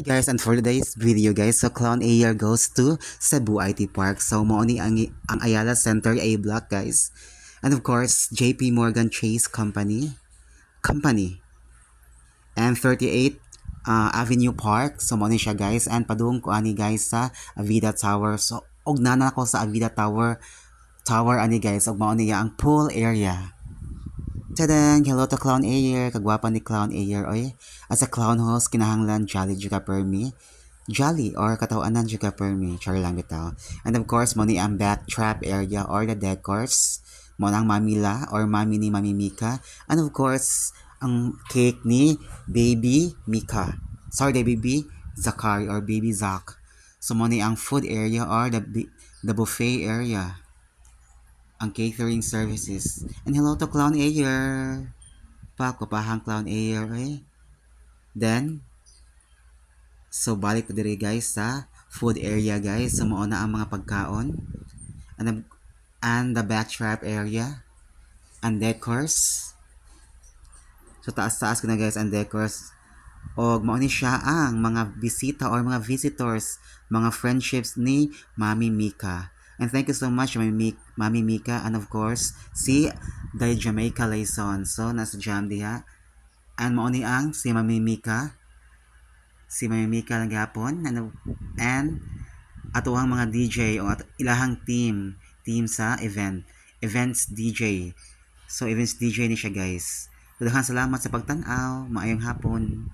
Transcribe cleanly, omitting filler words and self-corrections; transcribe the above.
Guys, and for today's video guys, so Clown Air goes to Cebu IT Park. So mo ni ang Ayala Center A block guys. And of course, JP Morgan Chase Company and 38 Avenue Park. So mo ni siya guys, and padung ko ani guys sa Avida Tower. So og nana ko sa Avida Tower ani guys, og mao niya ang pool area. Tadang! Hello to Clown Air. Kagwapa ni Clown Air, oy. As a clown host, kinahanglan jolly juga per me. Jolly or katawanan juga per me. Char lang bitaw. And of course, mo ni ang backtrap area or the decors. Mo nang mamila or mami ni Mami Mika. And of course, ang cake ni Baby Mika. Sorry, the Baby Zakari or Baby Zak. So mo ni ang food area or the buffet area, ang catering services. And hello to Clown Air. Kapahang Clown Air eh. Then, so balik ko diri guys sa food area guys. So mauna ang mga pagkaon. And the backtrap area. And decors. So taas-taas ko na guys ang decors. O mao ni siya ang mga bisita or mga visitors, mga friendships ni Mami Mika. And thank you so much Mami Mika, and of course si the Jamaica Layson. So nasa jam diha. And mao ni ang si Mami Mika lang gapon, and atuhang mga DJ o ilahang team sa events DJ. So events DJ ni siya guys. Daghang salamat sa pagtan-aw, maayong hapon.